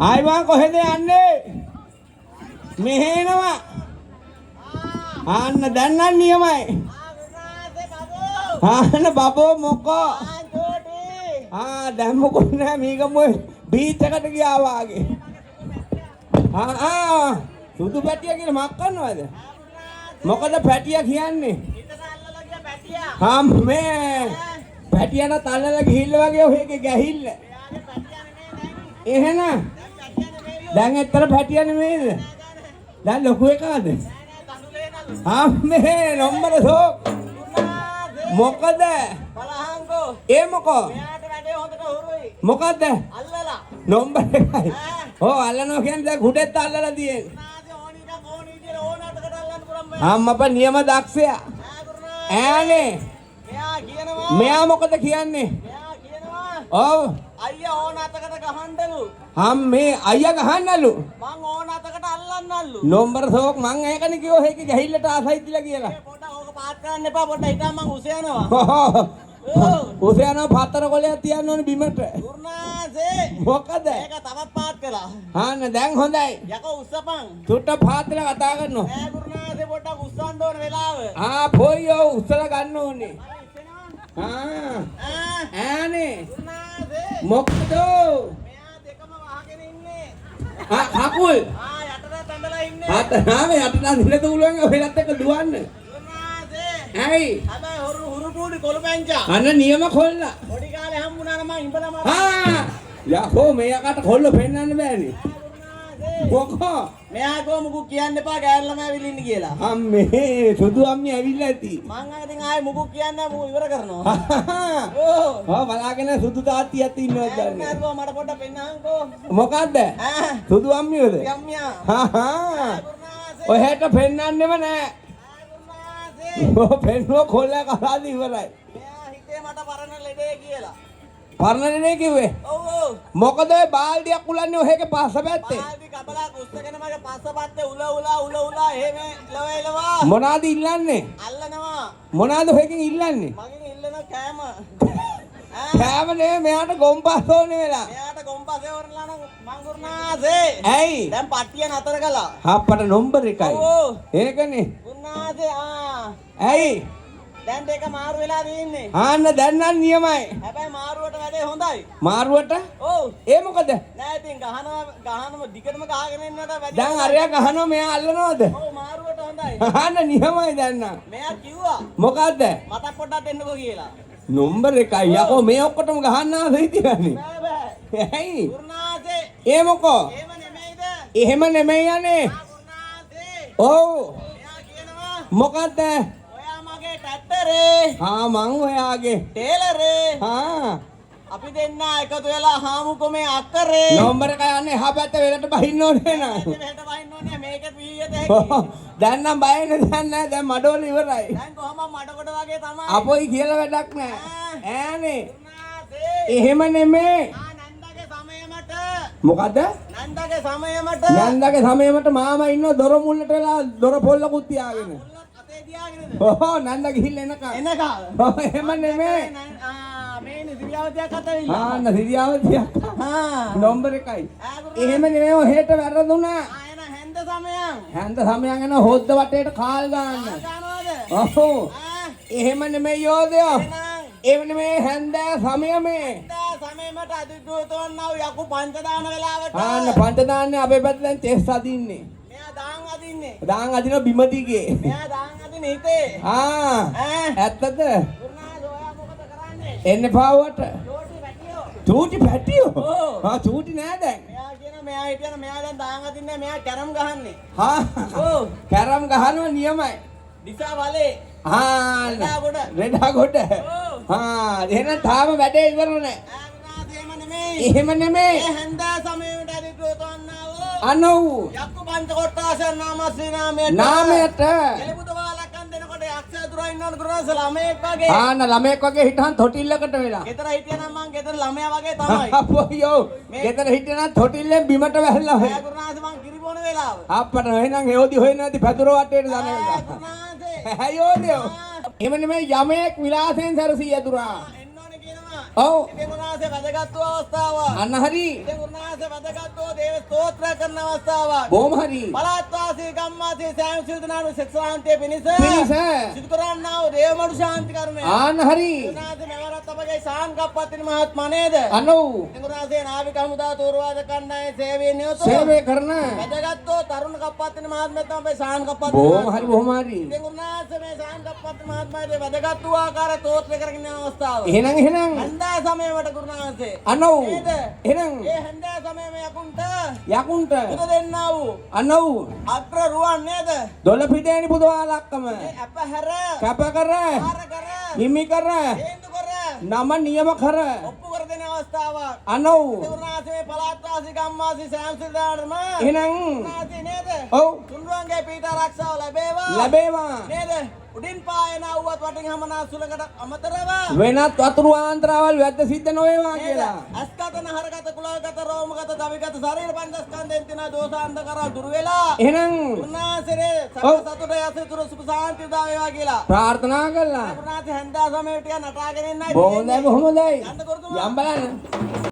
ආයිවා කොහෙද යන්නේ? මෙහෙනවා. ආන්න දැන් නම් නියමයි. ආන්න බබෝ මොකෝ? දැන් මොකෝ නෑ මේකම බීච් එකට ගියා වාගේ. සුදු පැටියා කියලා මක් කරනවද? මොකද පැටියා කියන්නේ? මේ පැටියාට තල්ලලා ගිහිල්ලා වගේ ඔයගේ ගැහිල්ල. එහෙනම් දැන් ඇත්තට පැටියා නෙමෙයිද? දැන් ලොකු එකද? මේ නම්බර සෝක් මොකද? බලහන්කෝ ඒ මොකෝ? මෙයාට වැඩේ හොඳට හුරුයි. මොකද්ද? අල්ලලා. නම්බර එකයි. ඔව් අල්ලනවා කියන්නේ දැන් කුඩෙත් අල්ලලා තියෙන්නේ. අම්මපා නියම දක්ෂයා. ඈනේ. මෙයා කියනවා. මෙයා මොකද කියන්නේ? මෙයා කියනවා. ඔව්. අයියා ඕන අතකට ගහන්නලු. මේ අයියා ගහන්නලු. මං ඕන අතකට අල්ලන්නලු. නම්බර සෝක් මං ඒකනේ කිව්වා ඒකේ ගැහිල්ලට ආසයි කියලා කියලා. පොඩ්ඩක් ඕක පාත් කරන්න එපා පොඩ්ඩක් හිටා මං උස යනවා. උස යනවා පතර කොලයක් තියන්න ඕනේ බිමට. ගුරුනාසේ. මොකද? ඒක තවත් පාත් කළා. දැන් හොඳයි. යකෝ උස්සපන්. චුට්ට පාත්ලා කතා කරනවා. ඈ ගුරුනාසේ පොඩ්ඩක් උස්සන්න ඕන වෙලාව. පොයියෝ උස්සලා ගන්න ඕනේ. ඈනේ. ගුරුනාසේ. මොකද? මෙයා දෙකම වහගෙන ඉන්නේ. කකුල්. යටට තැඹලා ඉන්නේ. යටට නිලද උලුවෙන් ඔහෙලත් එක්ක දුවන්න. ඇයි? හැබැයි හුරු කුඩි කොළු පැංචා. අන්න නියම කොල්ලා. පොඩි කාලේ හම්බුණා නම් මං ඉඹලම. යකෝ මෙයාකට කොල්ල පෙන්නන්න බෑනේ. මොකෝ? මෙයා කෝ මුකුත් කියන්න එපා ගෑන් ළමයි ඇවිල්ලා ඉන්නේ කියලා. අම්මේ සුදු අම්මි ඇවිල්ලා ඇති. මං ඉතින් ආයේ මුකුත් කියන්නේ මම ඉවර කරනවා. බලාගෙන සුදු තාත්තියක් ඉන්නවද දන්නේ. නෑ මට පොඩ්ඩක් පෙන්නහන්කෝ. මොකද්ද? සුදු අම්මියද? යම්මියා. ඔහෙට පෙන්නන්නෙම නෑ. පෙන්නුව කොල්ලා කරාද ඉවරයි. මෙයා හිතේ මට පරණ ලෙඩේ කියලා. පරණ ලෙඩේ කිව්වේ? ඔව් ඔව්. මොකද ඔය බාල්දියක් උලන්නේ ඔහෙගේ පස්ස පැත්තේ? බාල්දි කබලා කුස්සගෙන මගේ පස්ස පැත්තේ උල එහෙම ලවයිලවා. මොනවාද ඉල්ලන්නේ? අල්ලනවා. මොනවාද ඔහෙකින් ඉල්ලන්නේ? මගෙන් ඉල්ලන කෑම. කෑම නේ මෙයාට ගොම්පස් ඕනේ වෙලා. මෙයාට ගොම්පස් එවරලා නම් මං ගුරුනාසේ. ඇයි? දැන් පට්ටිය නතර කළා. අපට නම්බර එකයි. ඔව්. ඒකනේ. ගුරුනාසේ ඇයි? දැන් දෙක මාරු වෙලා තියෙන්නේ. දැන් නම් නියමයි. හැබැයි මාරුවට වැඩේ හොඳයි. මාරුවට? ඔව්. ඒ මොකද? නෑ ඉතින් ගහනම දිගටම ගහගෙන ඉන්නට වැඩි. දැන් අරයා ගහනවා මෙයා අල්ලනවද? ඔව් මාරුවට හොඳයි. නියමයි දැන් නම්. මෙයා කිව්වා. මොකද්ද? මට පොඩ්ඩක් දෙන්නකෝ කියලා. නම්බර එකයි. යකෝ මේ ඔක්කොටම ගහන්න ආසයි තියන්නේ. බෑ බෑ. ඇයි? ගුරුනාසේ. ඒ මොකෝ? එහෙම නෙමෙයිද? එහෙම නෙමෙයි යන්නේ. ගුරුනාසේ. ඔව්. මෙයා කියනවා. මොකද්ද? ඔයා මගේ ටැක්ටරේ. මං ඔයාගේ ටේලරේ. අපි දෙන්න එකතු වෙලා හාමුකෝ මේ අක්කරේ. නම්බර එක යන්නේ එහා පැත්ත වෙලට බහින්න ඕනේ නෑ. මෙහෙට වහින්න ඕනේ මේක පීයද හැකි. දැන් නම් බය නෑ දැන් මඩෝල ඉවරයි. දැන් කොහොම මඩකොට වගේ තමයි. අපොයි කියලා වැඩක් නෑ. ඈනේ. ගුරුනාසේ. එහෙම නෙමේ. නන්දගේ සමයමට. මොකද්ද? නන්දගේ සමයමට. නන්දගේ සමයමට මාමා ඉන්නව දොර මුල්ලට වෙලා දොර පොල්ලකුත් තියාගෙන. අතේ තියාගෙනද? නන්ද ගිහිල්ලා එනකම්. එහෙම නෙමේ. මේ නිදියාවතියක් අතවිල්ලා. නදිරියාවතියක්. නම්බර එකයි. එහෙම නෙමෙයි ඔහෙට වැරදුනා. එන හැන්ද සමයන්. හැන්ද සමයන් යන හොද්ද වටේට කාල් ගන්න. ගන්නවද? ඔව්. එහෙම නෙමෙයි යෝදයෝ. එහෙම නෙමෙයි හැන්ද සමයමේ. සමයමට අදිදුවතවන්නව යකු පංච දාන වෙලාවට. පන්ට දාන්නේ අපේ පැත්තෙන් දැන් තෙස් අදින්නේ. මෙයා දාන් අදින්නේ. දාන් අදින බිම දිගේ. මෙයා දාන් අදින හිතේ. ඇත්තද? ගුරුනාථ ඔයා මොකද කරන්නේ? එන්න පාවට. චෝටි පැටියෝ. චූටි පැටියෝ. ඔව්. චූටි නෑ දැන්. මෙයා කියන මෙයා හිටියන මෙයා දැන් දාන් අදින්නේ මෙයා කැරම් ගහන්නේ. ඔව්. කැරම් ගහනවා නියමයි. දිසා වලේ. රෙඩා කොට. එහෙනම් තාම වැඩේ ඉවර නෑ. එහෙම නෙමෙයි. හැන්දා සමයකට අදිදුවතවන්නව. අනව්. යක්කු පංච කොට්ටාසයන් නාමස්සේ නාමයට. නාමයට. එළබුත වාලක්කන් දෙනකොට යක්ෂ දුරා ඉන්නවද ගුරුනාථ ළමයෙක් වගේ. ළමයෙක් වගේ හිටහන් තොටිල්ලකට වෙලා. ගෙදර හිටියනම් මං ගෙදර ළමයා වගේ තමයි. අපෝයෝ. ගෙදර හිටියනම් තොටිල්ලෙන් බිමට වැහලා. ගුරුනාථ මං කිරිබොන වෙලාව. අප්පට එහෙනම් හේවදි හොයන්නේ නැති පැදුර වටේට දාන එක. ගුරුනාථේ. ඇයෝදියෝ. එහෙම නෙමෙයි යමෙක් විලාසයෙන් සැරසී යදුරා. එන්න ඕනේ කියනවා. ඔව් ඉතින් උන්වහන්සේ වැදගත් වූ අවස්ථාවක්. අන්න හරි ඉතින් උන්වහන්සේ වැදගත් වූ දේව ස්තෝත්‍ර කරන අවස්ථාවක්. බොහොම හරි පළාත් වාසී ගම්වාසී සෑම සිල් දනානු සෙක්ෂාන්තයේ පිණිස පිණිස සිදු කරන්නා වූ දේව මනු ශාන්ති කර්මය. ආන්න හරි උන්වහන්සේ මෙවරත් අපගේ සාන් කප්පත්තිනි මහත්මයා නේද? අනෝ ඉතින් උන්වහන්සේ නාවික හමුදා තෝරවාද කණ්ඩායමේ සේවයේ නියුතු සේවය කරන වැදගත් වූ තරුණ කප්පත්තිනි මහත්මයා තමයි සාන් කප්පත්තිනි. බොහොම හරි බොහොම හරි ඉතින් උන්වහන්සේ මේ සාන් කප්පත්තිනි මහත්මයාගේ වැදගත් වූ ආකාරය තෝත්‍ර කරගෙන යන අවස්ථාව. එහෙනම් හන්දා සමයවට ගුරුනාන්සේ අනෝ නේද? එහෙනම් ඒ හන්දා සමයේ යකුන්ට යකුන්ට පුද දෙන්නා වූ අනෝ අග්‍ර රුවන් නේද? දොළ පිටේනි පුදවාලක්කම ඒ අපහැර කැප කර ආර කර හිමි කර හේතු කර නම නියම කර ඔප්පු කර දෙන අවස්ථාවක්. අනෝ උන්වහන්සේ පළාත් වාසී ගම්වාසී සෑම සිල්දානම එහෙනම් උන්වහන්සේ නේද? ඔව් තුන්රුවන්ගේ පීඨ ආරක්ෂාව ලැබේවා. ලැබේවා නේද? උඩින් පායන වුවත් වටින් හමනා සුලකට අමතරව වෙනත් වතුරු ආන්තරාවල් වැද්ද සිද්ධ නොවේවා කියලා අස්කත නහරගත කුලගත රෝමගත දවිගත ශරීර පංචස්කන්ධයෙන් තින දෝෂාන්ධකාර දුර වෙලා එහෙනම් උන්වහන්සේ ඔව්. සතර සතුට යසිතුර සුඛ සාන්තිය දා වේවා කියලා ප්‍රාර්ථනා කළා උන්වහන්සේ හන්දා සමයට නටාගෙන ඉන්නයි බොහොමයි බොහොමයි යන්න කරුතුමා. යම් බලන්න